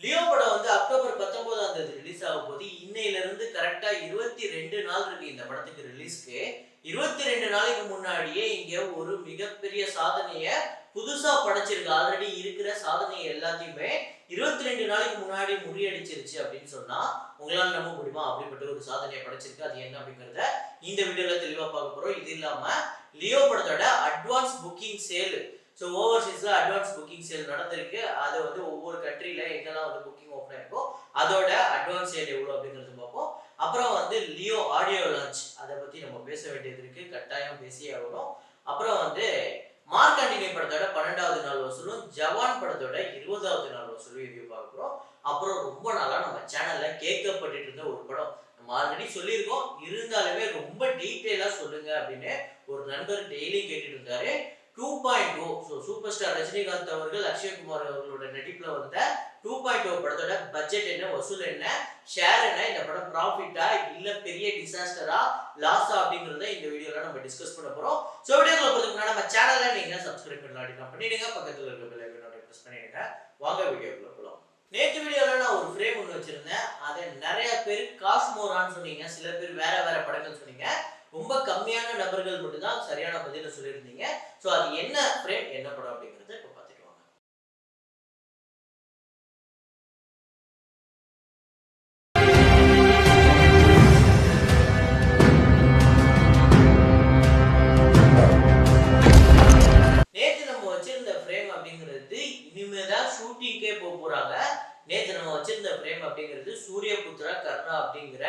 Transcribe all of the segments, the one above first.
Leo படம் வந்து October 19ஆம் தேதி ரிலீஸ் ஆக போகுது. இன்னையில இருந்து கரெக்ட்டா 22 நாள் இருக்கு இந்த படத்துக்கு ரிலீஸ்க்கு. 22 நாளைக்கு முன்னாடியே இங்க ஒரு மிகப்பெரிய சாதனைய புதுசா படைச்சிருக்கு. ஆல்ரெடி இருக்கிற சாதனை எல்லாத்தையுமே 22 நாளைக்கு முன்னாடி முறியடிச்சிருச்சு அப்படின்னு சொன்னா உங்களால நம்ப முடியுமா? அப்படிப்பட்ட ஒரு சாதனைய படைச்சிருக்கு. அது என்ன அப்படிங்கிறத இந்த வீடியோல தெளிவா பார்க்க போறோம். இது இல்லாம லியோ படத்தோட அட்வான்ஸ் புக்கிங் சேல் ஓவர்சீஸ்ல அட்வான்ஸ் புக்கிங் சேல் நடந்திருக்கு. அது வந்து ஒவ்வொரு கண்ட்ரில எங்கெல்லாம் வந்து புக்கிங் ஓப்பன் ஆயிருக்கோ அதோட அட்வான்ஸ் சேல் எவ்வளவு அப்படிங்கறது பார்ப்போம். அப்புறம் வந்து லியோ ஆடியோ லான்ச் அதை பத்தி நம்ம பேச வேண்டியது இருக்கு. கட்டாயம் பேசியே ஆகணும். அப்புறம் வந்து மார்க் ஆண்டனி படத்தோட 12வது நாள் வசூலும் ஜவான் படத்தோட 20வது நாள் வசூலும் ரிவ்யூ பார்க்கிறோம். அப்புறம் ரொம்ப நாளா நம்ம சேனல்ல கேட்கப்பட்டு இருந்த ஒரு படம் நம்ம ஆல்ரெடி சொல்லியிருக்கோம், இருந்தாலுமே ரொம்ப டீட்டெயிலா சொல்லுங்க அப்படின்னு ஒரு நண்பர் டெய்லி கேட்டுட்டு இருந்தாரு. 2.0 சூப்பர் ஸ்டார் ரஜினிகாந்த் அவர்கள் அக்ஷய்குமார் அவர்களோட நடிப்புல வந்த 2.0 படத்தோட பட்ஜெட் என்ன, வசூல் என்ன, ஷேர் என்ன, இந்த படம் ப்ராஃபிட்டா இல்ல பெரிய டிசாஸ்டரா லாஸா அப்படிங்கறத இந்த வீடியோல நம்ம டிஸ்கஸ் பண்ண போறோம். சோ வீடியோக்குள்ள போறதுக்கு முன்னாடி நம்ம சேனலை நீங்க சப்ஸ்கிரைப் பண்ணலாம் பண்ணிடுங்க, பக்கத்துல இருக்க பெல் ஐகானை பிரஸ் பண்ணிடுங்க. வாங்க வீடியோக்குள்ள போலாம். நேற்று வீடியோல நான் ஒரு ஃப்ரேம் ஒன்று வச்சிருந்தேன். அதை நிறைய பேர் காஸ்மோரான்னு சொன்னீங்க, சில பேர் வேற வேற படங்கள் சொன்னீங்க. ரொம்ப கம்மியான நபர்கள் மட்டும் தான் சரியான பதில சொல்லியிருந்தீங்க. சோ அது என்ன ஃப்ரேம், என்ன படம் அப்படிங்கறத இப்ப பாத்துட்டு வாங்க. நேத்து நம்ம வச்சிருந்த ஃப்ரேம் அப்படிங்கிறது இனிமேதான் ஷூட்டிங்கே போறாங்க. நேத்து நம்ம வச்சிருந்த ஃப்ரேம் அப்படிங்கிறது சூரியபுத்ரா கர்ணா அப்படிங்கிற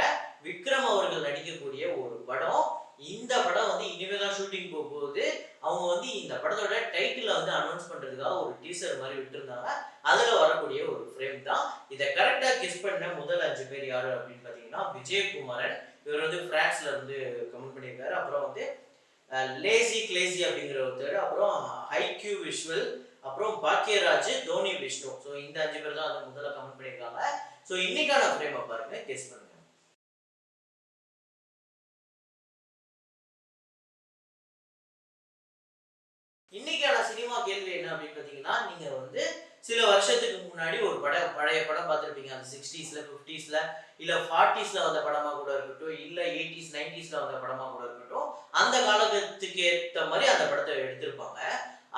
விக்ரம் அவர்கள் நடிக்கக்கூடிய ஒரு படம். இந்த படம் வந்து இனிமேதான் ஷூட்டிங் போகுது. அவங்க வந்து இந்த படத்தோட டைட்டில் வந்து அனௌன்ஸ் பண்றதுக்காக ஒரு டீசர் மாதிரி விட்டுருந்தாங்க. அதுல வரக்கூடிய ஒரு ஃப்ரேம் தான். இதை கரெக்டா கெஸ் பண்ண முதல் 5 பேர் யாரு அப்படின்னு பாத்தீங்கன்னா விஜயகுமாரன். இவர் வந்து பிரான்ஸ்ல இருந்து கமெண்ட் பண்ணியிருக்காரு. அப்புறம் வந்து லேசி கிளேசி அப்படிங்கிற ஒருத்தர், அப்புறம் ஹைக்யூ விஷுவல், அப்புறம் பாக்கியராஜ், தோனி விஷ்ணு. ஸோ இந்த 5 பேர் தான் வந்து முதல்ல கமெண்ட் பண்ணியிருக்காங்க. ஸோ இன்னைக்கான ஃப்ரேமை பாருங்க, கெஸ் பண்ணுங்க. இன்னைக்கான சினிமா கேள்வி என்ன அப்படின்னு பாத்தீங்கன்னா, நீங்க வந்து சில வருஷத்துக்கு முன்னாடி ஒரு பழைய படம் பார்த்திருப்பீங்க. அந்த 60ஸ்ல 50ஸ்ல இல்ல 40ஸ்ல வந்த படமா கூட இருக்கட்டும், இல்ல 80s 90ஸ்ல வந்த படமா கூட இருக்கட்டும், அந்த காலகட்டத்துக்கு ஏற்ற மாதிரி அந்த படத்தை எடுத்திருப்பாங்க.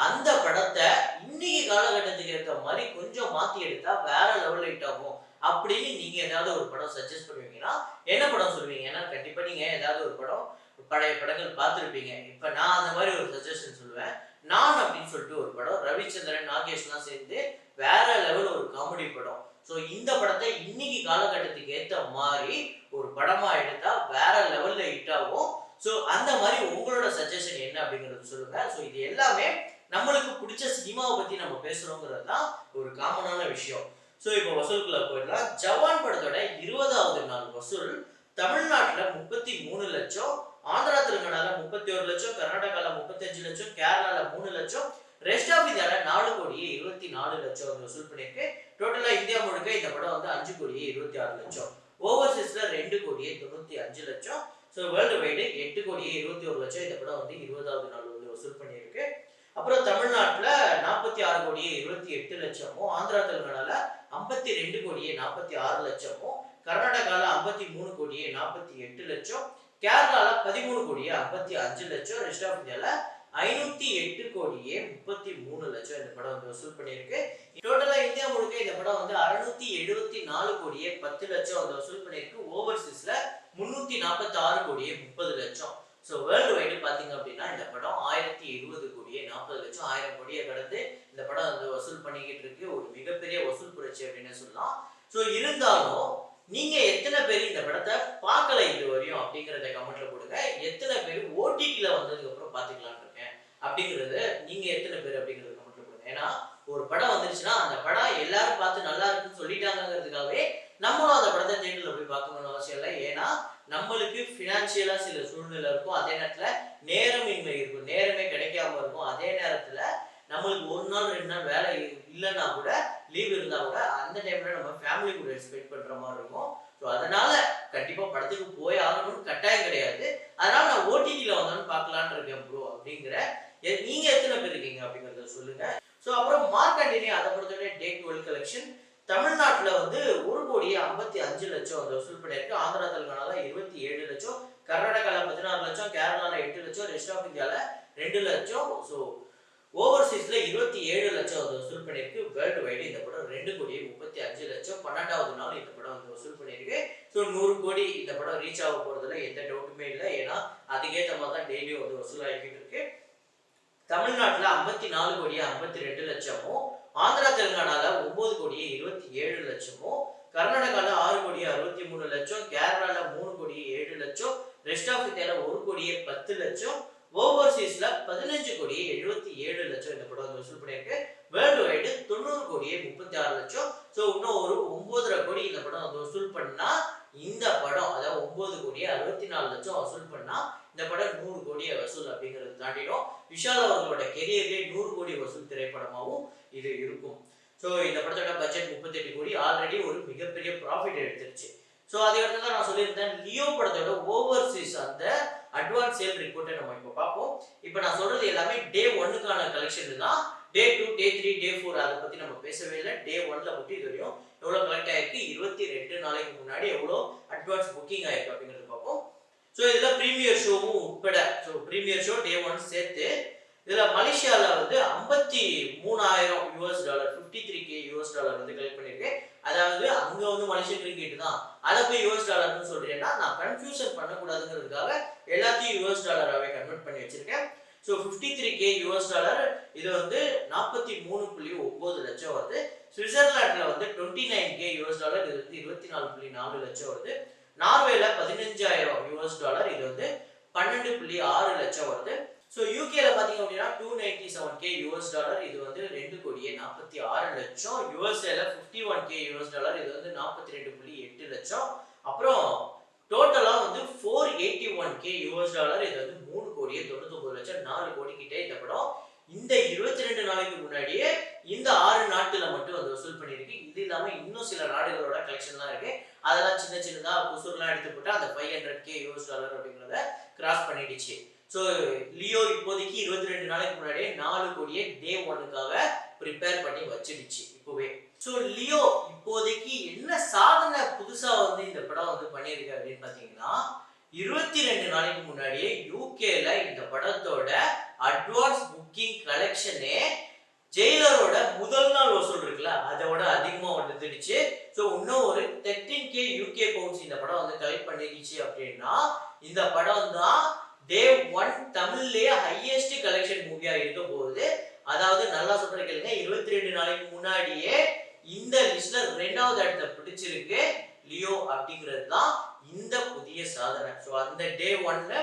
அந்த படத்தை இன்னைக்கு காலகட்டத்துக்கு ஏற்ற மாதிரி கொஞ்சம் மாத்தி எடுத்தா வேற லெவல்ல ஹிட் ஆகும் அப்படின்னு நீங்க ஏதாவது ஒரு படம் சஜஸ்ட் பண்ணுவீங்கன்னா என்ன படம் சொல்லுவீங்க? ஏன்னா கண்டிப்பா நீங்க ஏதாவது ஒரு படம் பழைய படங்கள் பார்த்திருப்பீங்க. இப்ப நான் அந்த மாதிரி ஒரு சஜஷன் சொல்லுவேன். நான் அப்படின்னு சொல்லிட்டு ஒரு படம், ரவிச்சந்திரன் நாகேஷ்லாம் சேர்ந்து வேற லெவல் ஒரு காமெடி படம். ஸோ இந்த படத்தை இன்னைக்கு காலகட்டத்துக்கு ஏற்ற மாதிரி ஒரு படமா எடுத்தா வேற லெவல்ல ஹிட் ஆகும். ஸோ அந்த மாதிரி உங்களோட சஜஷன் என்ன அப்படிங்கறது சொல்லுங்க. ஸோ இது எல்லாமே நம்மளுக்கு பிடிச்ச சினிமாவை பத்தி நம்ம பேசுறோங்கிறது தான் ஒரு காமனான விஷயம். ஸோ இப்போ வசூலுக்குள்ள போயிடலாம். ஜவான் படத்தோட 20வது நாள் வசூல் தமிழ்நாட்டுல 33 லட்சம், ஆந்திரா தெலுங்கானால 31 லட்சம், கர்நாடகால 35 லட்சம், கேரளால 3 லட்சம், ரெஸ்ட் ஆஃப் இந்தியால 4 கோடியே 24 லட்சம் வந்து வசூல் பண்ணிருக்கு. டோட்டலா இந்தியா முழுக்க இந்த படம் வந்து 5 கோடியே 26 லட்சம், ஓவர்சீஸ்ல 2 கோடியே 95 லட்சம், ஸோ வேர்ல்டு வைடு 8 கோடியே 21 லட்சம் இந்த படம் வந்து 20வது நாள் வந்து வசூல் பண்ணியிருக்கு. அப்புறம் தமிழ்நாட்டுல 46 கோடியே 28 லட்சமும், ஆந்திரா தெலுங்கானால 52 கோடியே 46 லட்சமும், கர்நாடகால 53 கோடியே 48 லட்சம், கேரளால 13 கோடியே 55 லட்சம், ரெஸ்ட் ஆஃப் இந்தியால 508 கோடியே 33 லட்சம் இந்த படம் வந்து வசூல் பண்ணியிருக்கு. டோட்டலா இந்தியா முழுக்க இந்த படம் வந்து 674 கோடியே 10 லட்சம் வந்து வசூல் பண்ணியிருக்கு. ஓவர்சீஸ்ல 346 கோடியே 30 லட்சம். ஸோ வேர்ல்டு வைடு பார்த்தீங்க அப்படின்னா இந்த படம் 1020 கோடியே 40 லட்சம், 1000 கோடியை கடந்து இந்த படம் வந்து வசூல் பண்ணிக்கிட்டு இருக்கு. ஒரு மிகப்பெரிய வசூல் புரட்சி அப்படின்னு சொல்லலாம். ஸோ இருந்தாலும் நீங்க எத்தனை பேர் இந்த படத்தை பார்க்கல இது வரையும் அப்படிங்கிறத கமெண்ட்ல போடுங்க. எத்தனை பேர் ஓடிடில வந்ததுக்கு அப்புறம் பார்த்துக்கலாம்னு இருக்கேன் அப்படிங்கிறது நீங்க எத்தனை பேர் அப்படிங்கிறத கமெண்ட்ல போடுங்க. ஏன்னா ஒரு படம் வந்துருச்சுன்னா அந்த படம் எல்லாரும் பார்த்து நல்லா இருக்குன்னு சொல்லிட்டாங்கிறதுக்காகவே நம்மளும் அந்த படத்தை தேட்டர்ல போய் பார்க்கணும்னு அவசியம் இல்லை. ஏன்னா நம்மளுக்கு பினான்சியலா சில சூழ்நிலை இருக்கும், அதே நேரத்துல நேரமின்மை இருக்கும், நேரமே கிடைக்காம இருக்கும். அதே நேரத்துல நம்மளுக்கு ஒரு நாள் 2 நாள் வேலை இல்லைன்னா கூட, லீவ் இருந்தா கூட அந்த டைம்ல நம்ம ஃபேமிலி கூட ஸ்பெண்ட் பண்ற மாதிரி இருக்கும். ஸோ அதனால கண்டிப்பா படத்துக்கு போய் ஆகணும்னு கட்டாயம் கிடையாது. அதனால நான் ஓடிடில வந்தாலும் பார்க்கலான்னு இருக்கேன் ப்ரோ அப்படிங்கிற நீங்க எத்தனை பேர் இருக்கீங்க அப்படிங்கறத சொல்லுங்க. ஸோ அப்புறம் மார்க் ஆண்டனி அதை பொறுத்தவரை டே 12 கலெக்ஷன் தமிழ்நாட்டுல வந்து 1,55,00,000 வந்து வசூல் பண்ணியிருக்கு. ஆந்திரா தெலுங்கானால 27 லட்சம், கர்நாடகால 16 லட்சம், கேரளால 8 லட்சம், ரெஸ்ட் ஆஃப் இந்தியால 2 லட்சம். ஸோ ஓவர்சீஸ்ல 27 லட்சம் வந்து வசூல் பண்ணியிருக்கு. வேர்ல்டு வைடு இந்த படம் 2,35,00,000 12வது நாள் இந்த படம் வந்து வசூல் பண்ணியிருக்கு. ஸோ 100 கோடி இந்த படம் ரீச் ஆக போறதுல எந்த டவுட்டுமே இல்லை. ஏன்னா அதுக்கேற்ற மாதிரி தான் டெய்லியும் வந்து வசூலாகிட்டு இருக்கு. தமிழ்நாட்டில் 54,52,00,000, ஆந்திரா தெலுங்கானால 9,27,00,000, கர்நாடகால 6,63,00,000, கேரளால 3,07,00,000, ரெஸ்ட் ஆஃப் இந்தியால 1,10,00,000, ஓவர்சீஸ்ல 15,77,00,000 இந்த படம் வந்து வசூல் பண்ணியிருக்கு. World wide 90,36,00,000. ஸோ இன்னும் ஒரு 9.5 கோடி இந்த படம் வந்து வசூல் பண்ணா இந்த படம், அதாவது 9,64,00,000 வசூல் பண்ணா இந்த படம் 100 கோடியை வசூல் அப்படிங்கிறது தாண்டிடும். விஷால் அவர்களோட கெரியர்லேயே 100 கோடி வசூல் திரைப்படமாகவும் இது இருக்கும். ஸோ இந்த படத்தோட பட்ஜெட் 38 கோடி, ஆல்ரெடி ஒரு மிகப்பெரிய ப்ராஃபிட் எடுத்துருச்சு. ஸோ அதுக்கடுத்து தான் நான் சொல்லியிருந்தேன், லியோ படத்தோட ஓவர்சீஸ் அந்த அட்வான்ஸ் சேல் ரிப்போர்ட்டை நம்ம இப்போ பார்ப்போம். இப்போ நான் சொல்றது எல்லாமே டே 1க்கான கலெக்ஷன் தான். டே 2, டே 3, டே 4 அதை பற்றி நம்ம பேசவே இல்லை. டே 1ல மட்டும் இது வரையும் எவ்வளோ கலெக்ட் ஆயிருக்கு, 22 நாளைக்கு முன்னாடி எவ்வளோ அட்வான்ஸ் புக்கிங் ஆயிருக்கு அப்படிங்கிறது பார்ப்போம். ஸோ இதில் ப்ரீமியர் ஷோவும் உட்பட, ஸோ ப்ரீமியர் ஷோ டே 1 சேர்த்து இதில் மலேசியாவில் வந்து $53,000 $53K வந்து கலெக்ட் பண்ணியிருக்கு. அதாவது அங்கே வந்து மலேசியன் ரிங்கிட் தான், அதை போய் $ன்னு சொல்றேன்னா நான் கன்ஃபியூஷன் பண்ணக்கூடாதுங்கிறதுக்காக எல்லாத்தையும் $ஆவே கன்வெர்ட் பண்ணி வச்சிருக்கேன். ஸோ $53K இது வந்து 43.9 லட்சம் வருது. சுவிட்சர்லாண்டில் வந்து $29K இது வந்து 24.4 லட்சம் வருது. நார்வேல $15,000 இது வந்து 12.6 லட்சம் வருது. ஸோ யூகேல பார்த்தீங்க அப்படின்னா $297K இது வந்து 2,46 லட்சம். யூஎஸ்ஏல $51K இது வந்து 42.8 லட்சம். அப்புறம் டோட்டலா வந்து $481K இது வந்து 3,99 லட்சம், 4 கோடி கிட்ட இந்த படம் இந்த 22 நாளைக்கு முன்னாடியே இந்த 6 நாட்டுல மட்டும் வந்து வசூல் பண்ணியிருக்கு. இது இல்லாம இன்னும் சில நாடுகளோட கலெக்ஷன்லாம் இருக்கு. அதெல்லாம் சின்ன சின்னதா குசூர்லாம் எடுத்து போட்டு அந்த $500K அப்படிங்கிறத கிராஸ் பண்ணிடுச்சு. ஸோ லியோ இப்போதைக்கு 22 நாளைக்கு முன்னாடியே 4 கோடியை டே 1க்காக ப்ரிப்பேர் பண்ணி வச்சிடுச்சு இப்போவே. ஸோ லியோ இப்போதைக்கு என்ன சாதனை புதுசா வந்து இந்த படம் வந்து பண்ணியிருக்கு அப்படின்னு பார்த்தீங்கன்னா, 22 நாளைக்கு முன்னாடியே யூகேல இந்த படத்தோட அட்வான்ஸ் புக்கிங் கலெக்ஷனே ஜெயிலரோட முதல் நாள் வசூல் இருக்குல்ல அதோட அதிகமா வந்துடுச்சு. ஸோ இன்னும் ஒரு 13K UK பவுண்ட்ஸ் இந்த படம் வந்து கலெக்ட் பண்ணிடுச்சு அப்படின்னா இந்த படம் தான் டே 1 தமிழ்லயே ஹையஸ்ட் கலெக்ஷன் மூவியா இருக்க போகுது. அதாவது நல்லா சொல்ற கேளுங்க, 22 நாளைக்கு முன்னாடியே இந்த லிஸ்ட்ல 2வது இடத்தை பிடிச்சிருக்கு லியோ அப்படிங்கிறது தான் இந்த புதிய சாதனை. ஸோ அந்த டே 1ல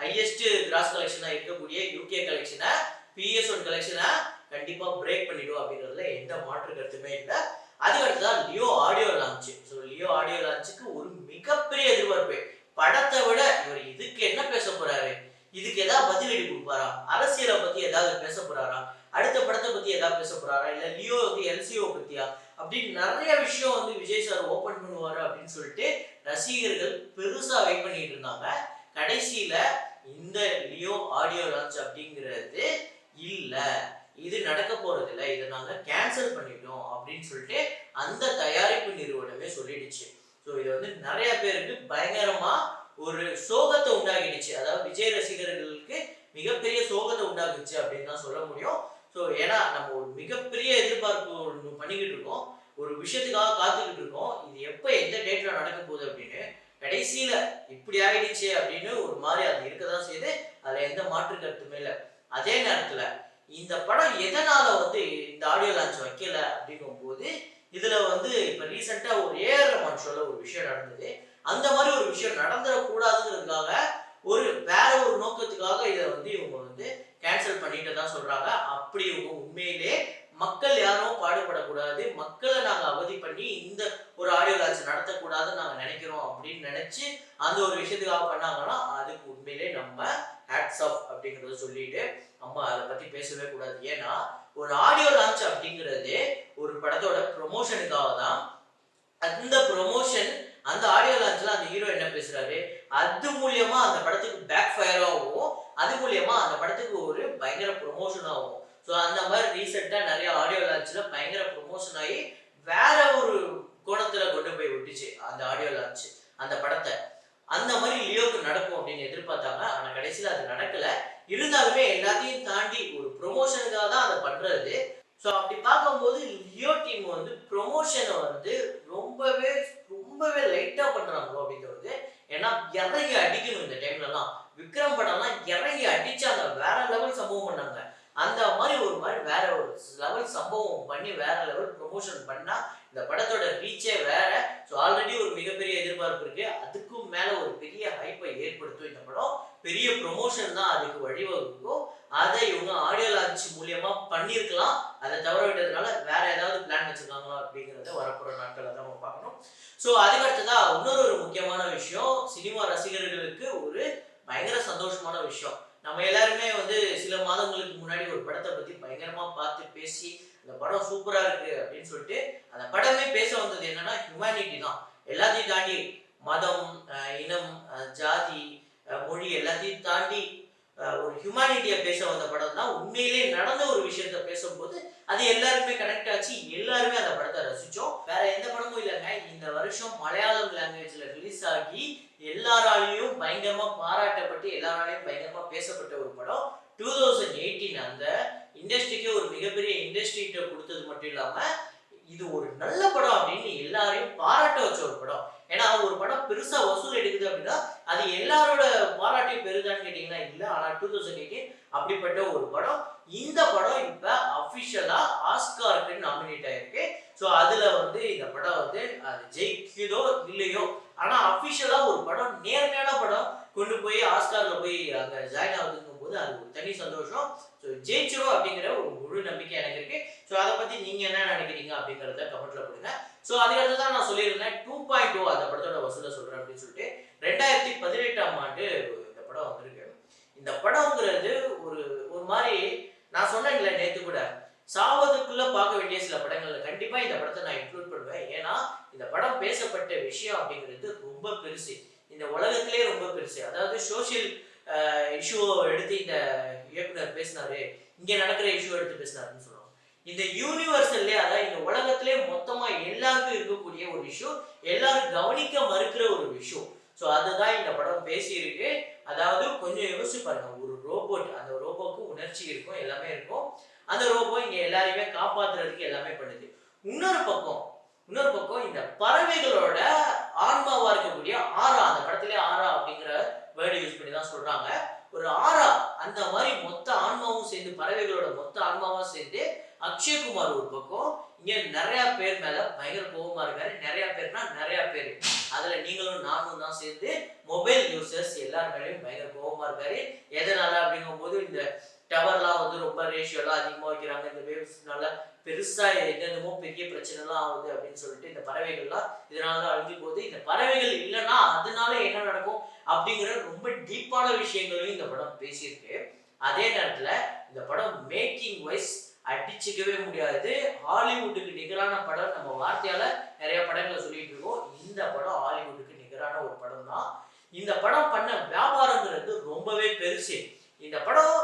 ஹையஸ்ட் கிராஸ் கலெக்ஷனா இருக்கக்கூடிய யூகே கலெக்ஷனை PS1 கலெக்ஷனை கண்டிப்பா பிரேக் பண்ணிடும் அப்படிங்கிறதுல எந்த மாற்று கருத்துமே இல்லை. அதுக்கடுத்துதான் Leo audio launch. So Leo audio லான்ச்சுக்கு ஒரு மிகப்பெரிய எதிர்பார்ப்பு. படத்தை விட இவர் இதுக்கு என்ன பேச போறாரு, இதுக்கு ஏதாவது பதிலடி கொடுப்பாரா, அரசியலை பத்தி ஏதாவது பேச போறாரா, அடுத்த படத்தை பத்தி ஏதாவது பேச போறாரா, இல்ல லியோ வந்து LCO பத்தியா அப்படின்னு நிறைய விஷயம் வந்து விஜய் சார் ஓபன் பண்ணுவாரு அப்படின்னு சொல்லிட்டு ரசிகர்கள் பெருசா வெயிட் பண்ணிட்டு இருந்தாங்க. கடைசியில இந்த லியோ ஆடியோ லான்ச் அப்படிங்கிறது இல்ல, இது நடக்க போறது இல்லை, இதை நாங்க கேன்சல் பண்ணிட்டோம் அப்படின்னு சொல்லிட்டு அந்த தயாரிப்பு நிறுவனமே சொல்லிடுச்சு. ஸோ இது வந்து நிறைய பேருக்கு பயங்கரமா ஒரு சோகத்தை உண்டாகிடுச்சு. அதாவது விஜய் ரசிகர்களுக்கு மிகப்பெரிய சோகத்தை உண்டாக்குச்சு அப்படின்னு தான் சொல்ல முடியும். ஸோ ஏன்னா நம்ம ஒரு மிகப்பெரிய எதிர்பார்ப்பு ஒன்று பண்ணிக்கிட்டு இருக்கோம், ஒரு விஷயத்துக்காக காத்துக்கிட்டு இருக்கோம், இது எப்போ எந்த டேட்ல நடக்க போகுது அப்படின்னு. கடைசியில இப்படி ஆயிடுச்சு அப்படின்னு ஒரு மாதிரி அது இருக்கதான் செய்யுது, அதுல எந்த மாற்று கருத்துமே இல்லை. அதே நேரத்துல இந்த படம் எதனால வந்து இந்த ஆடியோ லான்ச் வைக்கல அப்படிங்கும் போது இதுல வந்து இப்ப ரீசெண்டா ஒரு AR ரஹ்மான் ஷோல ஒரு விஷயம் நடந்தது. அந்த மாதிரி ஒரு விஷயம் நடந்துடக்கூடாதுங்கிறதுக்காக ஒரு வேற ஒரு நோக்கத்துக்காக இதை வந்து இவங்க வந்து கேன்சல் பண்ணிட்டு தான் சொல்றாங்க. அப்படி இவங்க உண்மையிலே மக்கள் யாரும் பாடுபடக்கூடாது, மக்களை நாங்க அவதி பண்ணி இந்த ஒரு ஆடியோ லான்ச் நடத்தக்கூடாதுன்னு நாங்க நினைக்கிறோம் அப்படின்னு நினைச்சு அந்த ஒரு விஷயத்துக்காக பண்ணாங்கன்னா அதுக்கு உண்மையிலே நம்ம ஹேட்ஸ் ஆஃப் அப்படிங்கறத சொல்லிட்டு அம்மா அதை பத்தி பேசவே கூடாது. ஏன்னா ஒரு ஆடியோ லான்ச் அப்படிங்கிறது ஒரு படத்தோட ப்ரொமோஷனுக்காக தான். அந்த ப்ரொமோஷன் அந்த ஆடியோ லான்ச்ல அந்த ஹீரோ என்ன பேசுறாரு, அது மூலியமா அந்த படத்துக்கு பேக் ஃபயர் ஆகும், அது மூலியமா அந்த படத்துக்கு ஒரு பயங்கர ப்ரொமோஷன் ஆகும். ஸோ அந்த மாதிரி ரீசெண்டா நிறைய ஆடியோ லான்ச்ல பயங்கர ப்ரொமோஷன் ஆகி வேற ஒரு கோணத்துல கொண்டு போய் விட்டுச்சு அந்த ஆடியோ லான்ச் அந்த படத்தை. அந்த மாதிரி லியோக்கு நடக்கும் அப்படின்னு எதிர்பார்த்தாங்க. ஆனா கடைசியில அது நடக்கல. இருந்தாலுமே எல்லாத்தையும் தாண்டி ஒரு ப்ரொமோஷனுக்காக தான் அதை பண்றது. ஸோ அப்படி பார்க்கும்போது லியோ டீம் வந்து ப்ரொமோஷனை வந்து ரொம்பவே ரொம்பவே லைட்டா பண்றாங்களோ அப்படின்னு தோணுது. ஏன்னா இறங்கி அடிக்கணும் இந்த டைம்லலாம். விக்ரம் படம்லாம் இறங்கி அடிச்சாங்க. வேற லெவல் சம்பவம் பண்ணாங்க. அந்த மாதிரி ஒரு மாதிரி வேற ஒரு லெவல் சம்பவம் பண்ணி வேற லெவல் ப்ரொமோஷன் பண்ணா இந்த படத்தோட ரீச்சே வேற. ஸோ ஆல்ரெடி ஒரு மிகப்பெரிய எதிர்பார்ப்பு இருக்கு. அதுக்கும் மேல ஒரு பெரிய ஹைப்பை ஏற்படுத்தும் இந்த படம். பெரிய ப்ரொமோஷன் தான் அதுக்கு வழிவகுக்கும். அதை இவங்க ஆடியோ லான்ச் மூலியமா பண்ணியிருக்கலாம். அதை தவற விட்டதுனால வேற ஏதாவது பிளான் வச்சிருக்காங்களா அப்படிங்கிறத வரப்போற நாட்களை தான் நம்ம பார்க்கணும். ஸோ அதுக்கடுத்ததா இன்னொரு முக்கியமான விஷயம், சினிமா ரசிகர்களுக்கு ஒரு பயங்கர சந்தோஷமான விஷயம். நம்ம எல்லாருமே வந்து சில மாதங்களுக்கு முன்னாடி ஒரு படத்தை பத்தி பயங்கரமா பார்த்து பேசி அந்த படம் சூப்பரா இருக்கு அப்படின்னு சொல்லிட்டு அந்த படமே பேச வந்தது என்னன்னா ஹியூமனிட்டி தான். எல்லாத்தையும் தாண்டி மதம், இனம், ஜாதி, மொழி எல்லாத்தையும் தாண்டி ஒரு ஹியூமனிட்டியை பேச வந்த படம் தான். உண்மையிலேயே நடந்த ஒரு விஷயத்த பேசும்போது அது எல்லாருமே கனெக்ட் ஆச்சு. எல்லாருமே அந்த படத்தை ரசிச்சோம். வேற எந்த படமும் இல்லைங்க, இந்த வருஷம் மலையாளம் லாங்குவேஜ்ல ரிலீஸ் ஆகி எல்லாராலையும் பயங்கரமா பாராட்டப்பட்டு எல்லாராலையும் பயங்கரமா பேசப்பட்ட ஒரு படம் 2018. அந்த இண்டஸ்ட்ரிக்கு ஒரு மிகப்பெரிய இண்டஸ்ட்ரிட்ட கொடுத்தது மட்டும் இல்லாம இது ஒரு நல்ல படம் அப்படின்னு எல்லாரையும் பாராட்ட வச்ச ஒரு படம். ஏன்னா ஒரு படம் பெருசா வசூல் எடுக்குது அப்படின்னா அது எல்லாரோட பாராட்டையும் பெருதான்னு கேட்டீங்கன்னா இல்ல. ஆனா 2018 அப்படிப்பட்ட ஒரு படம். இந்த படம் இப்ப அபிஷியலா ஆஸ்காருக்கு நாமினேட் ஆயிருக்கு. ஸோ அதுல வந்து இந்த படம் வந்து அது ஜெயிக்குதோ இல்லையோ, ஆனா அபிஷியலா ஒரு படம் நேர்மையான படம் கொண்டு போய் ஆஸ்கார்ல போய் அங்க ஜாயின் ஆகுதுங்கும் போது அது ஒரு தனி சந்தோஷம். ஸோ ஜெயிச்சிரும் அப்படிங்கிற ஒரு முழு நம்பிக்கை எனக்கு இருக்கு. ஸோ அதை பத்தி நீங்க என்ன நினைக்கிறீங்க அப்படிங்கிறத கமெண்ட்ல கொடுங்க. ஸோ அதுக்கடுத்து தான் நான் சொல்லியிருந்தேன் 2.0 அந்த படத்தோட வசூலை சொல்றேன் அப்படின்னு சொல்லிட்டு 2018ஆம் ஆண்டு இந்த படம் வந்திருக்கு. இந்த படம்ங்கிறது ஒரு ஒரு மாதிரி நான் சொன்னேன்ல நேத்து கூட, சாவதுக்குள்ள பார்க்க வேண்டிய சில படங்கள்ல கண்டிப்பா இந்த படத்தை நான் இன்க்ளூட் பண்ணுவேன். ஏன்னா இந்த படம் பேசப்பட்ட விஷயம் அப்படிங்கிறது ரொம்ப பெருசு. இந்த உலகத்திலே ரொம்ப பெருசு. அதாவது சோசியல் இஷ்யூவை எடுத்து இந்த இயக்குனர் பேசினாரு, இங்க நடக்கிற இஷ்யூ எடுத்து பேசினாருன்னு சொல்லுவாங்க. இந்த யூனிவர்சல்லே, அதாவது இந்த உலகத்திலே மொத்தமா எல்லாருக்கும் இருக்கக்கூடிய ஒரு இஷ்யூ, எல்லாரும் கவனிக்க மறுக்கிற ஒரு விஷயம். ஸோ அதுதான் இந்த படம் பேசியிருக்கு. அதாவது கொஞ்சம் யோசிச்சு பாருங்க, ஒரு ரோபோட், அந்த ரோபோக்கு உணர்ச்சி இருக்கும், எல்லாமே இருக்கும். அந்த ரோபோ இங்க எல்லாரையுமே காப்பாத்துறதுக்கு எல்லாமே பண்ணுது. இன்னொரு பக்கம் இந்த பறவைகளோட ஆன்மாவா இருக்கக்கூடிய ஆரா, அந்த படத்திலே ஆரா அப்படிங்கிற வேர்டு யூஸ் பண்ணி தான் சொல்றாங்க. ஒரு ஆரா, அந்த மாதிரி மொத்த ஆன்மாவும் சேர்ந்து, பறவைகளோட மொத்த ஆன்மாவும் சேர்ந்து அக்ஷய்குமார் ஒரு பக்கம் இங்க நிறைய பேர் மேல பயங்கர கோபமா இருக்காரு. நிறைய பேர்னா நிறைய பேர், அதுல நீங்களும் நானும் தான் சேர்ந்து மொபைல் யூசர்ஸ் எல்லார் மேலேயும் பயங்கர கோபமா இருக்காரு. எதனால அப்படிங்கும் போது இந்த டவர்லாம் வந்து ரொம்ப ரேஷியோலாம் அதிகமாக வைக்கிறாங்க, இந்த வேவ்ஸ்னால பெருசா என்னென்னமோ பெரிய பிரச்சனைலாம் ஆகுது அப்படின்னு சொல்லிட்டு இந்த பறவைகள்லாம் இதனால தான் அழிஞ்சு போகுது. இந்த பறவைகள் இல்லைன்னா அதனால என்ன நடக்கும் அப்படிங்கிற ரொம்ப டீப்பான விஷயங்களையும் இந்த படம் பேசியிருக்கு. அதே நேரத்துல இந்த படம் மேக்கிங் வைஸ் அடிச்சுக்கவே முடியாது. ஹாலிவுட்டுக்கு நிகரான படம் நம்ம வார்த்தையால நிறைய படங்களை சொல்லிட்டு இருக்கோம். இந்த படம் ஹாலிவுட்டுக்கு நிகரான ஒரு படம் தான். இந்த படம் பண்ண வியாபாரங்கிறது ரொம்பவே பெருசு. இந்த படம்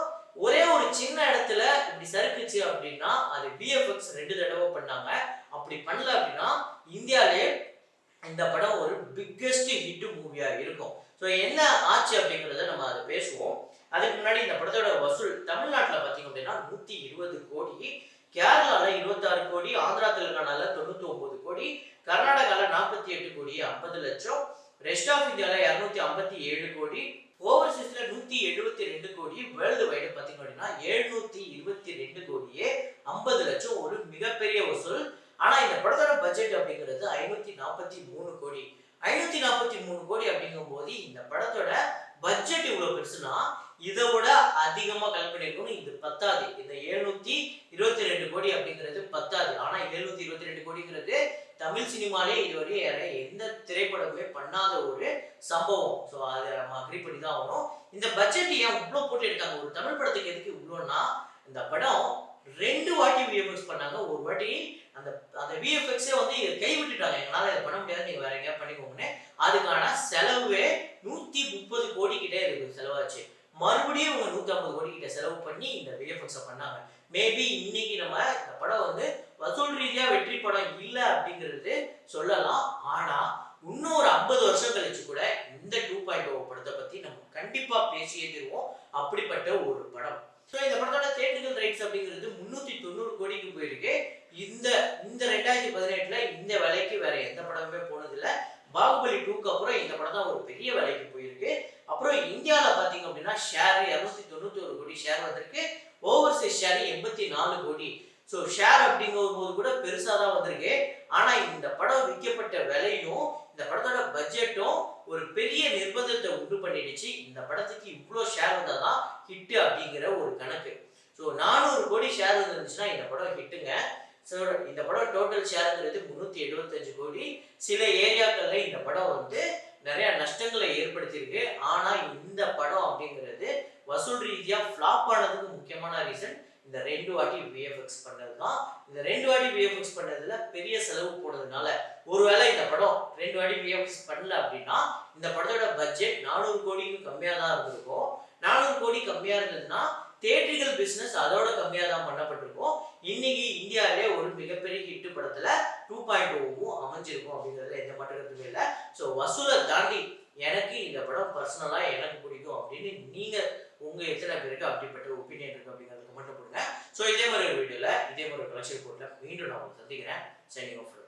ஒரே ஒரு சின்ன இடத்துல இப்படி சறுக்குச்சு அப்படின்னா அது விஎஃப்எக்ஸ் 2 தடவை பண்ணாங்க. அப்படி பண்ணல அப்படின்னா இந்தியாவிலே இந்த படம் ஒரு பிக்கெஸ்ட் ஹிட் மூவியா இருக்கும். ஸோ என்ன ஆச்சு அப்படிங்கிறத நம்ம அதை பேசுவோம். அதுக்கு முன்னாடி இந்த படத்தோட வசூல் தமிழ்நாட்டில் பார்த்தீங்க அப்படின்னா 120 கோடி, கேரளால 26 கோடி, ஆந்திரா தெலுங்கானால 99 கோடி, கர்நாடகால 48 கோடி 50 லட்சம், ரெஸ்ட் ஆஃப் இந்தியால 257 கோடி, ஓவர்சீஸ்ல 172 கோடி, வேர்ல்டு வைடு பார்த்தீங்க அப்படின்னா 722 கோடியே 50 லட்சம், ஒரு மிகப்பெரிய வசூல். ஆனா இந்த படத்தோட பட்ஜெட் அப்படிங்கிறது 543 கோடி. 543 கோடி அப்படிங்கும் போது இந்த படத்தோட பட்ஜெட் இவ்வளவு பெருசுனா இதை விட அதிகமா கலெக்ட் பண்ணிருக்கணும். இது பத்தாது. இந்த 722 கோடி அப்படிங்கிறது பத்தாது. ஆனா 722 கோடிங்கிறது தமிழ் சினிமாலே இதுவரை எந்த திரைப்படமே பண்ணாத ஒரு சம்பவம். ஸோ அதை நம்ம அக்ரி பண்ணி தான் ஆகணும். இந்த பட்ஜெட் ஏன் இவ்வளோ போட்டு எடுத்தாங்க? ஒரு தமிழ் படத்துக்கு எதுக்கு இவ்வளோன்னா, இந்த படம் 2 வாட்டி விஎஃப்எக்ஸ் பண்ணாங்க. ஒரு வாட்டி அந்த விஎஃப்எக்ஸே வந்து கைவிட்டுட்டாங்க, எங்களால் இதை பண்ண முடியாது, நீங்கள் வேற எங்கேயா பண்ணிக்கோங்கன்னு. அதுக்கான செலவே 130 கோடி கிட்டே இருக்கு செலவாச்சு. மறுபடியும் இவங்க 150 கோடி கிட்ட செலவு பண்ணி பண்ணி இந்த விஎஃப்எக்ஸை பண்ணாங்க. மேபி இன்னைக்கு நம்ம இந்த படம் வந்து வசூல் ரீதியா வெற்றி படம் இல்லை அப்படிங்கிறது சொல்லலாம். ஆனா இன்னொரு 50 வருஷம் கழிச்சு கூட இந்த 2.0 படத்தை பத்தி நம்ம கண்டிப்பா பேசியே தருவோம். அப்படிப்பட்ட ஒரு படம். ஸோ இந்த படத்தோட தியேட்டர்கள் ரைட்ஸ் அப்படிங்கிறது 390 கோடிக்கு போயிருக்கு. இந்த இந்த 2018ல இந்த விலைக்கு வேற எந்த படமுமே போனதில்லை. பாகுபலி 2க்கு அப்புறம் இந்த படம் தான் ஒரு பெரிய விலைக்கு போயிருக்கு. அப்புறம் இந்தியாவில் பார்த்தீங்க அப்படின்னா ஷேர் 291 கோடி ஷேர் வந்திருக்கு. ஓவர்சீஸ் ஷேர் 84 கோடி. ஸோ ஷேர் அப்படிங்கும் போது கூட பெருசாக தான் வந்திருக்கு. ஆனால் இந்த படம் விற்கப்பட்ட விலையும் இந்த படத்தோட பட்ஜெட்டும் ஒரு பெரிய நிர்பந்தத்தை உண்டு பண்ணிடுச்சு. இந்த படத்துக்கு இவ்வளோ ஷேர் வந்தால் தான் ஹிட்டு அப்படிங்கிற ஒரு கணக்கு. ஸோ 400 கோடி ஷேர் வந்துருந்துச்சுன்னா இந்த படம் ஹிட்டுங்க. ஸோ இந்த படம் டோட்டல் ஷேருங்கிறது 375 கோடி. சில ஏரியாக்களில் இந்த படம் வந்து நிறைய நஷ்டங்களை ஏற்படுத்தியிருக்கு. ஆனால் இந்த படம் அப்படிங்கிறது வசூல் ரீதியாக ஃப்ளாப் ஆனதுக்கு முக்கியமான ரீசன் இந்த 2 வாட்டி விஎஃப்எக்ஸ் பண்ணது தான். இந்த 2 வாட்டி விஎஃப்எக்ஸ் பண்ணதுல பெரிய செலவு போனதுனால ஒருவேளை இந்த படம் 2 வாட்டி விஎஃப்எக்ஸ் பண்ணல அப்படின்னா இந்த படத்தோட பட்ஜெட் 400 கோடிக்கு கம்மியாக தான் இருந்திருக்கும். 400 கோடி கம்மியாக இருந்ததுன்னா தியேட்டர்கள் பிஸ்னஸ் அதோட கம்மியாக தான் பண்ணப்பட்டிருக்கும். இன்னைக்கு இந்தியாவிலே ஒரு மிகப்பெரிய ஹிட் படத்துல 2.0 அமைஞ்சிருக்கும் அப்படிங்கிறதுல எந்த மாற்று கருத்துமே இல்லை. ஸோ வசூலை தாண்டி எனக்கு இந்த படம் பர்சனலா எனக்கு பிடிக்கும் அப்படின்னு நீங்க உங்க எத்தனை பேருக்கு அப்படிப்பட்ட ஒப்பீனியன் இருக்கு அப்படிங்கிறத கமெண்ட் பண்ணுங்க. ஸோ இதே மாதிரி ஒரு வீடியோல இதே மாதிரி கலெக்ஷன் ரிப்போர்ட்ல மீண்டும் நான் சந்திக்கிறேன். Signing off.